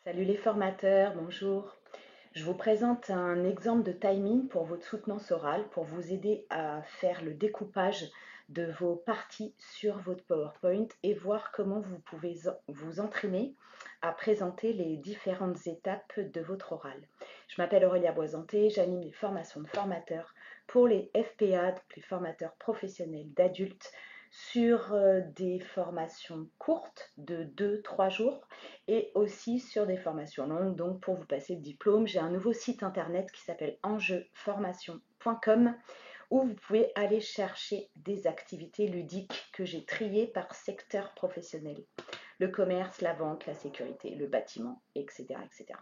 Salut les formateurs, bonjour. Je vous présente un exemple de timing pour votre soutenance orale pour vous aider à faire le découpage de vos parties sur votre PowerPoint et voir comment vous pouvez vous entraîner à présenter les différentes étapes de votre oral. Je m'appelle Aurélia Boisanté, j'anime les formations de formateurs pour les FPA, donc les formateurs professionnels d'adultes, sur des formations courtes de 2-3 jours et aussi sur des formations longues. Donc pour vous passer le diplôme, j'ai un nouveau site internet qui s'appelle enjeuformation.com où vous pouvez aller chercher des activités ludiques que j'ai triées par secteur professionnel. Le commerce, la vente, la sécurité, le bâtiment, etc. etc.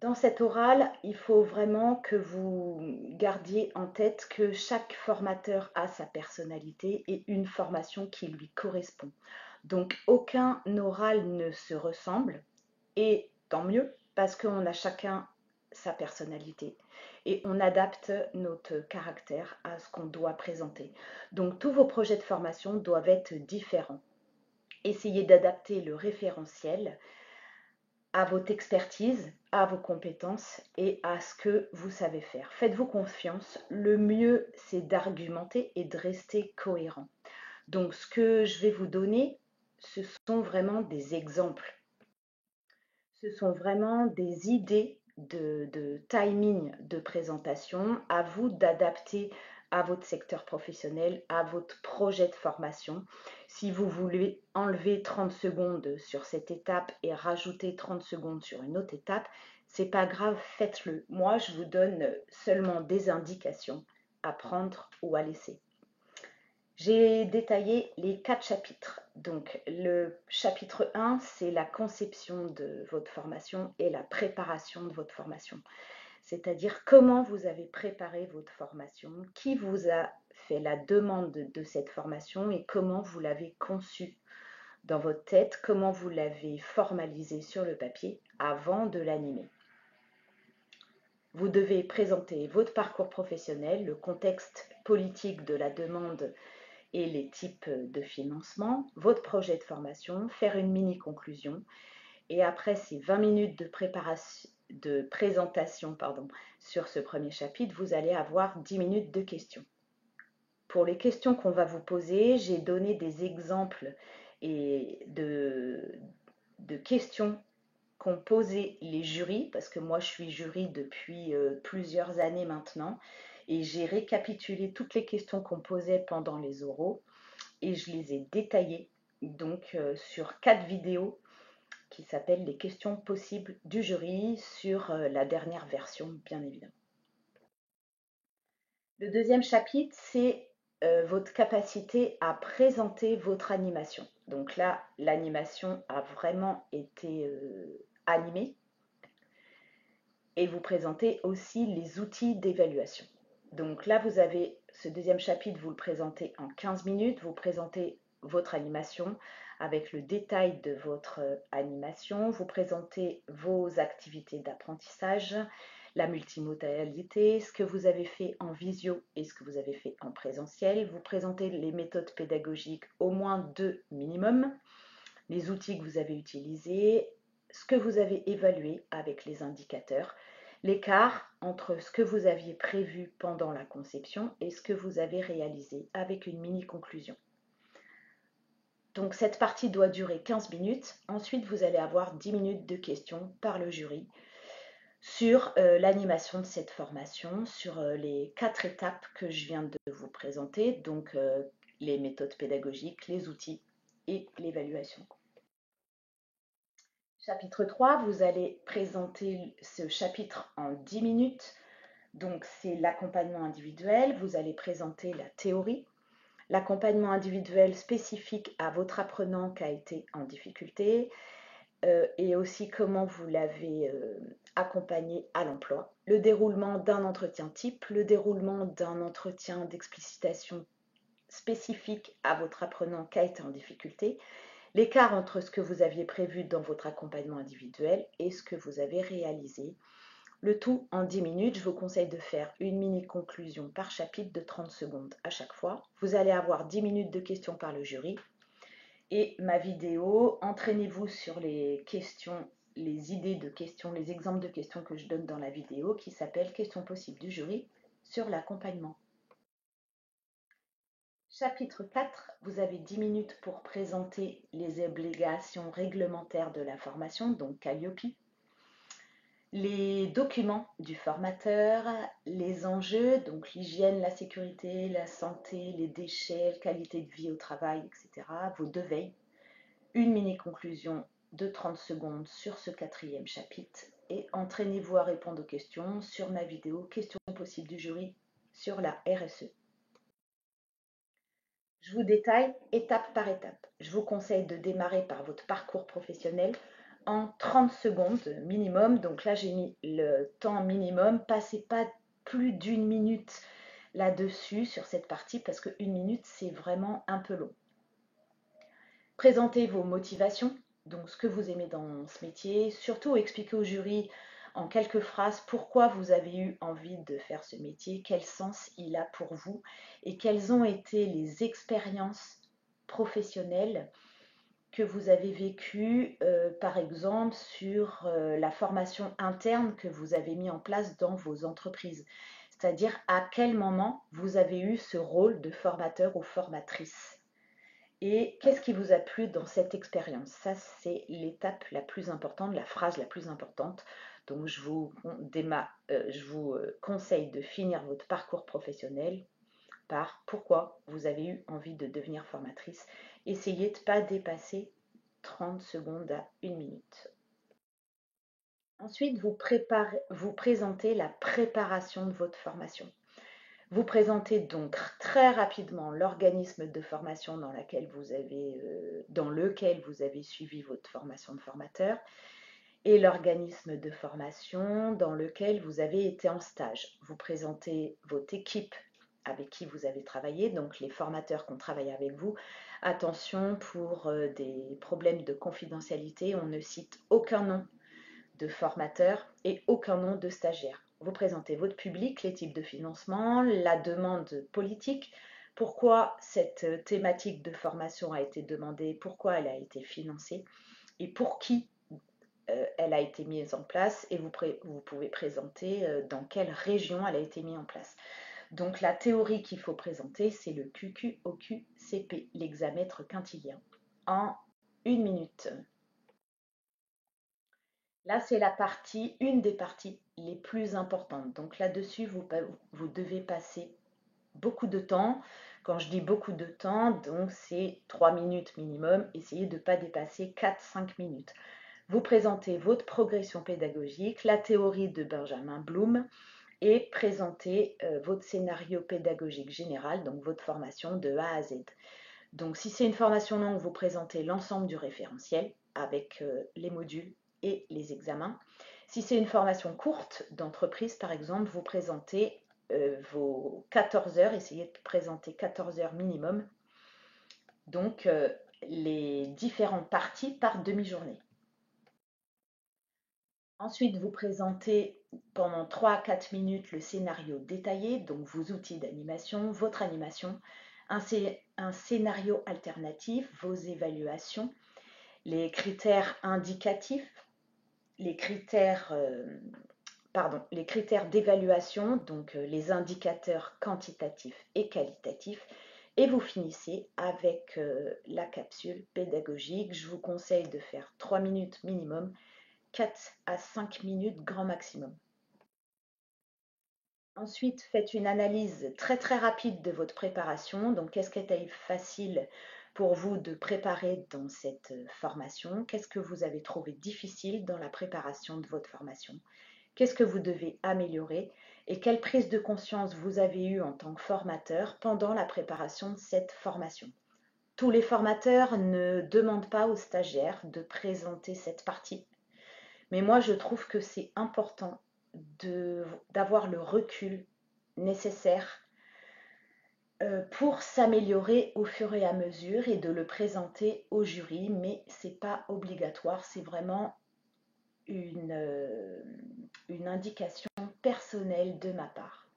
Dans cet oral, il faut vraiment que vous gardiez en tête que chaque formateur a sa personnalité et une formation qui lui correspond. Donc aucun oral ne se ressemble et tant mieux parce qu'on a chacun sa personnalité et on adapte notre caractère à ce qu'on doit présenter. Donc tous vos projets de formation doivent être différents. Essayez d'adapter le référentiel à votre expertise, à vos compétences et à ce que vous savez faire. Faites-vous confiance. Le mieux, c'est d'argumenter et de rester cohérent. Donc, ce que je vais vous donner, ce sont vraiment des exemples. Ce sont vraiment des idées de timing de présentation. À vous d'adapter à votre secteur professionnel, à votre projet de formation. Si vous voulez enlever 30 secondes sur cette étape et rajouter 30 secondes sur une autre étape, c'est pas grave, faites-le. Moi, je vous donne seulement des indications à prendre ou à laisser. J'ai détaillé les 4 chapitres. Donc, le chapitre 1, c'est la conception de votre formation et la préparation de votre formation. C'est-à-dire comment vous avez préparé votre formation, qui vous a fait la demande de cette formation et comment vous l'avez conçue dans votre tête, comment vous l'avez formalisée sur le papier avant de l'animer. Vous devez présenter votre parcours professionnel, le contexte politique de la demande et les types de financement, votre projet de formation, faire une mini-conclusion. Et après ces 20 minutes de présentation sur ce premier chapitre, vous allez avoir 10 minutes de questions. Pour les questions qu'on va vous poser, j'ai donné des exemples et de questions qu'ont posé les jurys, parce que moi je suis jury depuis plusieurs années maintenant, et j'ai récapitulé toutes les questions qu'on posait pendant les oraux et je les ai détaillées donc sur 4 vidéos qui s'appellent les questions possibles du jury sur la dernière version, bien évidemment. Le deuxième chapitre, c'est votre capacité à présenter votre animation. Donc là, l'animation a vraiment été animée et vous présentez aussi les outils d'évaluation. Donc là, vous avez ce deuxième chapitre, vous le présentez en 15 minutes, vous présentez votre animation avec le détail de votre animation, vous présentez vos activités d'apprentissage, la multimodalité, ce que vous avez fait en visio et ce que vous avez fait en présentiel, vous présentez les méthodes pédagogiques, au moins 2 minimum, les outils que vous avez utilisés, ce que vous avez évalué avec les indicateurs, l'écart entre ce que vous aviez prévu pendant la conception et ce que vous avez réalisé avec une mini-conclusion. Donc cette partie doit durer 15 minutes. Ensuite, vous allez avoir 10 minutes de questions par le jury sur l'animation de cette formation, sur les 4 étapes que je viens de vous présenter, donc les méthodes pédagogiques, les outils et l'évaluation. Chapitre 3, vous allez présenter ce chapitre en 10 minutes. Donc, c'est l'accompagnement individuel. Vous allez présenter la théorie, l'accompagnement individuel spécifique à votre apprenant qui a été en difficulté et aussi comment vous l'avez accompagné à l'emploi. Le déroulement d'un entretien type, le déroulement d'un entretien d'explicitation spécifique à votre apprenant qui a été en difficulté, l'écart entre ce que vous aviez prévu dans votre accompagnement individuel et ce que vous avez réalisé. Le tout en 10 minutes. Je vous conseille de faire une mini-conclusion par chapitre de 30 secondes à chaque fois. Vous allez avoir 10 minutes de questions par le jury Et ma vidéo, entraînez-vous sur les questions, les idées de questions, les exemples de questions que je donne dans la vidéo qui s'appelle Questions possibles du jury sur l'accompagnement. Chapitre 4, vous avez 10 minutes pour présenter les obligations réglementaires de la formation, donc Calliope, les documents du formateur, les enjeux, donc l'hygiène, la sécurité, la santé, les déchets, la qualité de vie au travail, etc., vos deux veilles, une mini-conclusion de 30 secondes sur ce quatrième chapitre et entraînez-vous à répondre aux questions sur ma vidéo Questions possibles du jury sur la RSE. Je vous détaille étape par étape. Je vous conseille de démarrer par votre parcours professionnel en 30 secondes minimum. Donc là, j'ai mis le temps minimum. Passez pas plus d'une minute là-dessus sur cette partie parce que une minute, c'est vraiment un peu long. Présentez vos motivations, donc ce que vous aimez dans ce métier. Surtout, expliquez au jury en quelques phrases pourquoi vous avez eu envie de faire ce métier, quel sens il a pour vous et quelles ont été les expériences professionnelles que vous avez vécues, par exemple sur la formation interne que vous avez mis en place dans vos entreprises. C'est-à-dire à quel moment vous avez eu ce rôle de formateur ou formatrice. Et qu'est-ce qui vous a plu dans cette expérience? Ça, c'est l'étape la plus importante, la phrase la plus importante. Donc, je vous conseille de finir votre parcours professionnel par pourquoi vous avez eu envie de devenir formatrice. Essayez de ne pas dépasser 30 secondes à une minute. Ensuite, vous présentez la préparation de votre formation. Vous présentez donc très rapidement l'organisme de formation dans lequel vous avez suivi votre formation de formateur et l'organisme de formation dans lequel vous avez été en stage. Vous présentez votre équipe avec qui vous avez travaillé, donc les formateurs qui ont travaillé avec vous. Attention, pour des problèmes de confidentialité, on ne cite aucun nom de formateur et aucun nom de stagiaire. Vous présentez votre public, les types de financement, la demande politique, pourquoi cette thématique de formation a été demandée, pourquoi elle a été financée et pour qui elle a été mise en place et vous pouvez présenter dans quelle région elle a été mise en place. Donc la théorie qu'il faut présenter, c'est le QQOQCP, l'hexamètre quintilien, en une minute. Là, c'est une des parties les plus importantes. Donc là-dessus, vous devez passer beaucoup de temps. Quand je dis beaucoup de temps, donc c'est 3 minutes minimum. Essayez de ne pas dépasser 4-5 minutes. Vous présentez votre progression pédagogique, la théorie de Benjamin Bloom et présentez votre scénario pédagogique général, donc votre formation de A à Z. Donc si c'est une formation longue, vous présentez l'ensemble du référentiel avec les modules et les examens. Si c'est une formation courte d'entreprise, par exemple, vous présentez vos 14 heures, essayez de présenter 14 heures minimum. Donc les différentes parties par demi-journée. Ensuite, vous présentez pendant 3 à 4 minutes le scénario détaillé, donc vos outils d'animation, votre animation, un scénario alternatif, vos évaluations, les critères indicatifs, les critères d'évaluation, donc les indicateurs quantitatifs et qualitatifs, et vous finissez avec la capsule pédagogique. Je vous conseille de faire 3 minutes minimum, 4 à 5 minutes grand maximum. Ensuite, faites une analyse très très rapide de votre préparation. Donc, qu'est-ce qui était facile pour vous de préparer dans cette formation? Qu'est-ce que vous avez trouvé difficile dans la préparation de votre formation? Qu'est-ce que vous devez améliorer? Et quelle prise de conscience vous avez eue en tant que formateur pendant la préparation de cette formation? Tous les formateurs ne demandent pas aux stagiaires de présenter cette partie. Mais moi, je trouve que c'est important d'avoir le recul nécessaire pour s'améliorer au fur et à mesure et de le présenter au jury, mais ce n'est pas obligatoire, c'est vraiment une indication personnelle de ma part.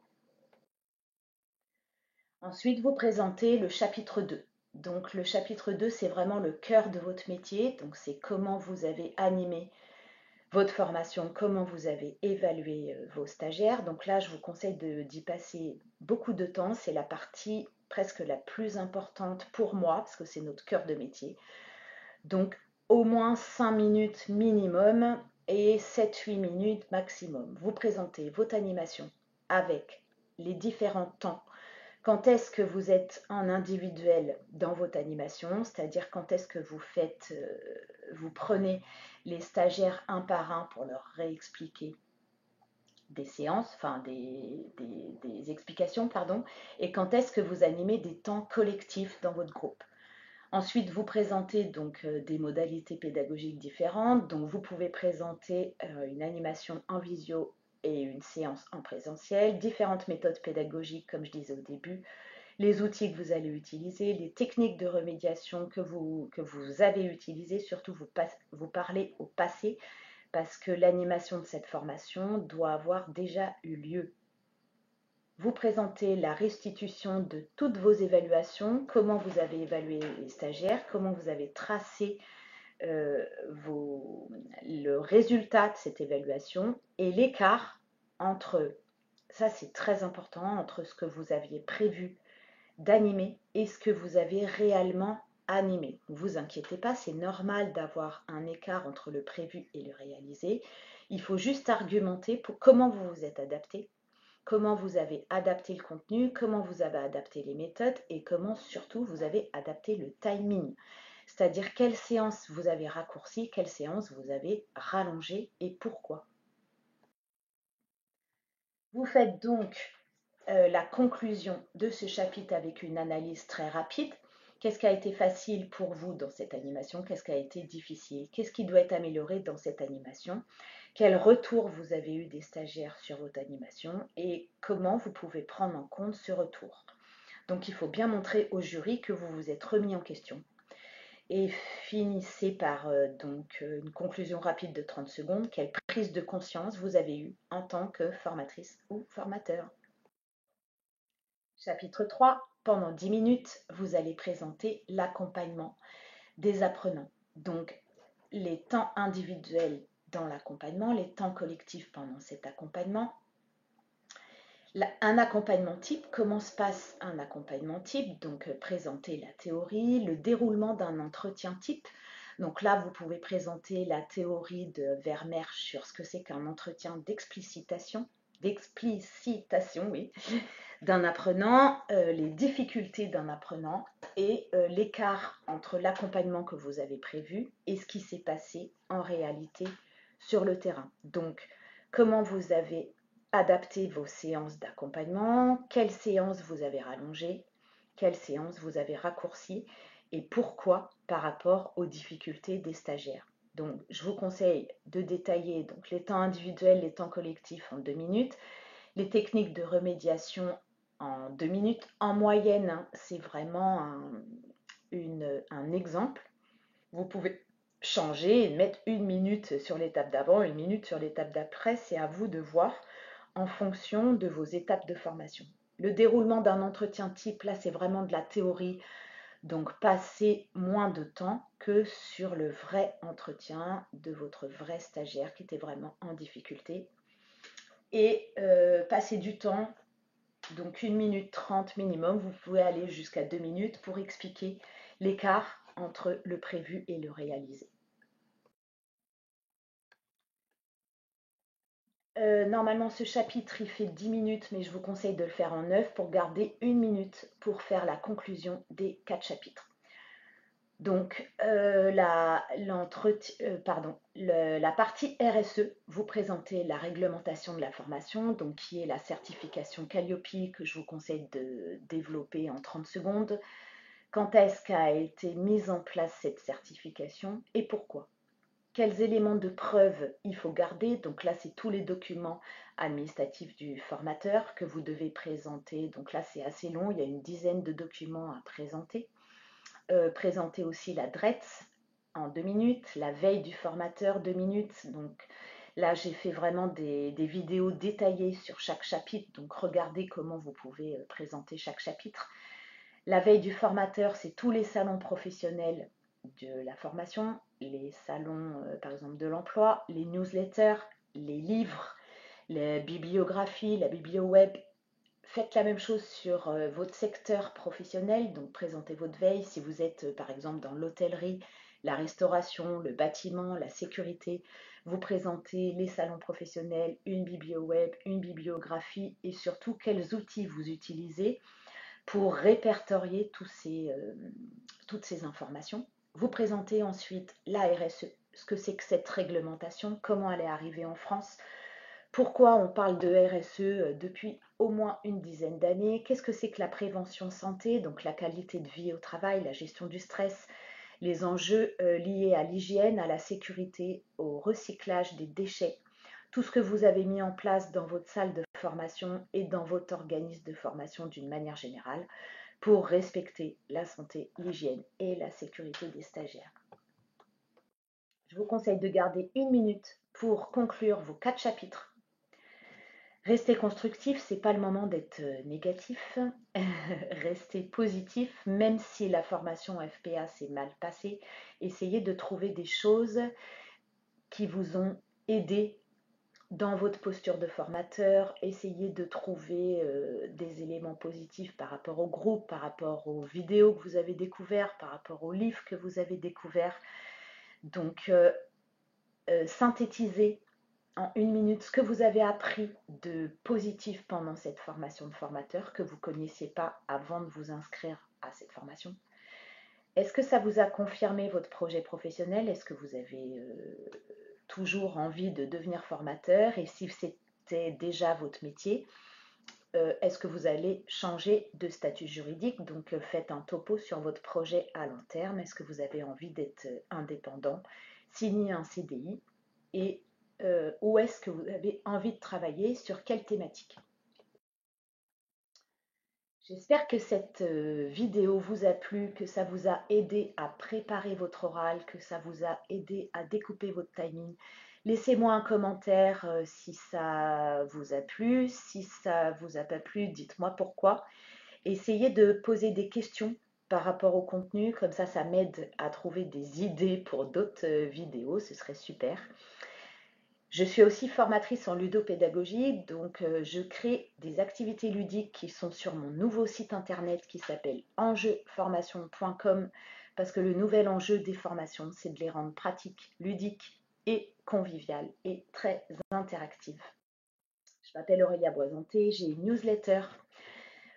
Ensuite, vous présentez le chapitre 2. Donc le chapitre 2, c'est vraiment le cœur de votre métier. Donc c'est comment vous avez animé votre formation, comment vous avez évalué vos stagiaires. Donc là, je vous conseille d'y passer beaucoup de temps. C'est la partie presque la plus importante pour moi, parce que c'est notre cœur de métier. Donc au moins 5 minutes minimum et 7-8 minutes maximum. Vous présentez votre animation avec les différents temps. Quand est-ce que vous êtes en individuel dans votre animation, c'est-à-dire quand est-ce que vous prenez les stagiaires un par un pour leur réexpliquer des séances, enfin des explications, pardon, et quand est-ce que vous animez des temps collectifs dans votre groupe. Ensuite, vous présentez donc des modalités pédagogiques différentes. Donc, vous pouvez présenter une animation en visio et une séance en présentiel, différentes méthodes pédagogiques, comme je disais au début, les outils que vous allez utiliser, les techniques de remédiation que vous avez utilisées, surtout vous parlez au passé, parce que l'animation de cette formation doit avoir déjà eu lieu. Vous présentez la restitution de toutes vos évaluations, comment vous avez évalué les stagiaires, comment vous avez tracé le résultat de cette évaluation et l'écart entre, ça c'est très important, entre ce que vous aviez prévu d'animer et ce que vous avez réellement animé. Ne vous inquiétez pas, c'est normal d'avoir un écart entre le prévu et le réalisé. Il faut juste argumenter pour comment vous vous êtes adapté, comment vous avez adapté le contenu, comment vous avez adapté les méthodes et comment surtout vous avez adapté le timing. C'est-à-dire quelle séance vous avez raccourci, quelle séance vous avez rallongé et pourquoi. Vous faites donc la conclusion de ce chapitre avec une analyse très rapide. Qu'est-ce qui a été facile pour vous dans cette animation? Qu'est-ce qui a été difficile? Qu'est-ce qui doit être amélioré dans cette animation? Quel retour vous avez eu des stagiaires sur votre animation et comment vous pouvez prendre en compte ce retour? Donc il faut bien montrer au jury que vous vous êtes remis en question. Et finissez par une conclusion rapide de 30 secondes. Quelle prise de conscience vous avez eue en tant que formatrice ou formateur? Chapitre 3. Pendant 10 minutes, vous allez présenter l'accompagnement des apprenants. Donc, les temps individuels dans l'accompagnement, les temps collectifs pendant cet accompagnement. Un accompagnement type, comment se passe un accompagnement type? Donc, présenter la théorie, le déroulement d'un entretien type. Donc là, vous pouvez présenter la théorie de Vermeersch sur ce que c'est qu'un entretien d'explicitation, oui, d'un apprenant, les difficultés d'un apprenant et l'écart entre l'accompagnement que vous avez prévu et ce qui s'est passé en réalité sur le terrain. Donc, comment vous avez adapté vos séances d'accompagnement, quelles séances vous avez rallongées, quelles séances vous avez raccourcies et pourquoi par rapport aux difficultés des stagiaires. Donc, je vous conseille de détailler donc, les temps individuels, les temps collectifs en 2 minutes, les techniques de remédiation en 2 minutes. En moyenne, hein, c'est vraiment un exemple. Vous pouvez changer et mettre 1 minute sur l'étape d'avant, 1 minute sur l'étape d'après. C'est à vous de voir en fonction de vos étapes de formation. Le déroulement d'un entretien type, là, c'est vraiment de la théorie. Donc, passez moins de temps que sur le vrai entretien de votre vrai stagiaire qui était vraiment en difficulté. Et passez du temps, donc 1 minute 30 minimum, vous pouvez aller jusqu'à 2 minutes pour expliquer l'écart entre le prévu et le réalisé. Normalement, ce chapitre, il fait 10 minutes, mais je vous conseille de le faire en 9 pour garder 1 minute pour faire la conclusion des 4 chapitres. Donc, la partie RSE, vous présentez la réglementation de la formation, donc qui est la certification Calliope que je vous conseille de développer en 30 secondes. Quand est-ce qu'a été mise en place cette certification et pourquoi? Quels éléments de preuve il faut garder? Donc là, c'est tous les documents administratifs du formateur que vous devez présenter. Donc là, c'est assez long, il y a une dizaine de documents à présenter. Présenter aussi la DRETS en 2 minutes, la veille du formateur 2 minutes. Donc là, j'ai fait vraiment des vidéos détaillées sur chaque chapitre. Donc regardez comment vous pouvez présenter chaque chapitre. La veille du formateur, c'est tous les salons professionnels de la formation, les salons par exemple de l'emploi, les newsletters, les livres, les bibliographies, la biblio-web. Faites la même chose sur votre secteur professionnel, donc présentez votre veille si vous êtes par exemple dans l'hôtellerie, la restauration, le bâtiment, la sécurité. Vous présentez les salons professionnels, une biblio-web, une bibliographie et surtout quels outils vous utilisez pour répertorier toutes ces informations. Vous présentez ensuite la RSE, ce que c'est que cette réglementation, comment elle est arrivée en France, pourquoi on parle de RSE depuis au moins une dizaine d'années, qu'est-ce que c'est que la prévention santé, donc la qualité de vie au travail, la gestion du stress, les enjeux liés à l'hygiène, à la sécurité, au recyclage des déchets, tout ce que vous avez mis en place dans votre salle de formation et dans votre organisme de formation d'une manière générale pour respecter la santé, l'hygiène et la sécurité des stagiaires. Je vous conseille de garder une minute pour conclure vos 4 chapitres. Restez constructif, c'est pas le moment d'être négatif. Restez positif, même si la formation FPA s'est mal passée. Essayez de trouver des choses qui vous ont aidé dans votre posture de formateur. Essayez de trouver des éléments positifs par rapport au groupe, par rapport aux vidéos que vous avez découvertes, par rapport aux livres que vous avez découverts. Donc, synthétisez en une minute ce que vous avez appris de positif pendant cette formation de formateur que vous ne connaissiez pas avant de vous inscrire à cette formation. Est-ce que ça vous a confirmé votre projet professionnel? Est-ce que vous avez toujours envie de devenir formateur? Et si c'était déjà votre métier, est-ce que vous allez changer de statut juridique? Donc faites un topo sur votre projet à long terme. Est-ce que vous avez envie d'être indépendant, signer un CDI et où est-ce que vous avez envie de travailler, sur quelle thématique? J'espère que cette vidéo vous a plu, que ça vous a aidé à préparer votre oral, que ça vous a aidé à découper votre timing. Laissez-moi un commentaire si ça vous a plu. Si ça vous a pas plu, dites-moi pourquoi. Essayez de poser des questions par rapport au contenu, comme ça m'aide à trouver des idées pour d'autres vidéos, ce serait super. Je suis aussi formatrice en ludopédagogie, donc je crée des activités ludiques qui sont sur mon nouveau site internet qui s'appelle enjeuformation.com parce que le nouvel enjeu des formations, c'est de les rendre pratiques, ludiques et conviviales et très interactives. Je m'appelle Aurélia Boisanté, j'ai une newsletter.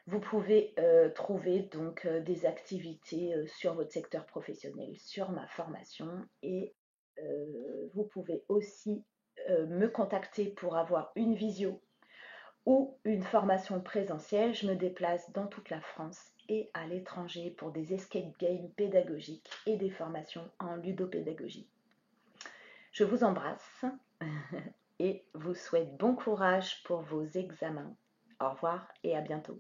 Vous pouvez trouver donc des activités sur votre secteur professionnel, sur ma formation et vous pouvez aussi me contacter pour avoir une visio ou une formation présentielle. Je me déplace dans toute la France et à l'étranger pour des escape games pédagogiques et des formations en ludopédagogie. Je vous embrasse et vous souhaite bon courage pour vos examens. Au revoir et à bientôt.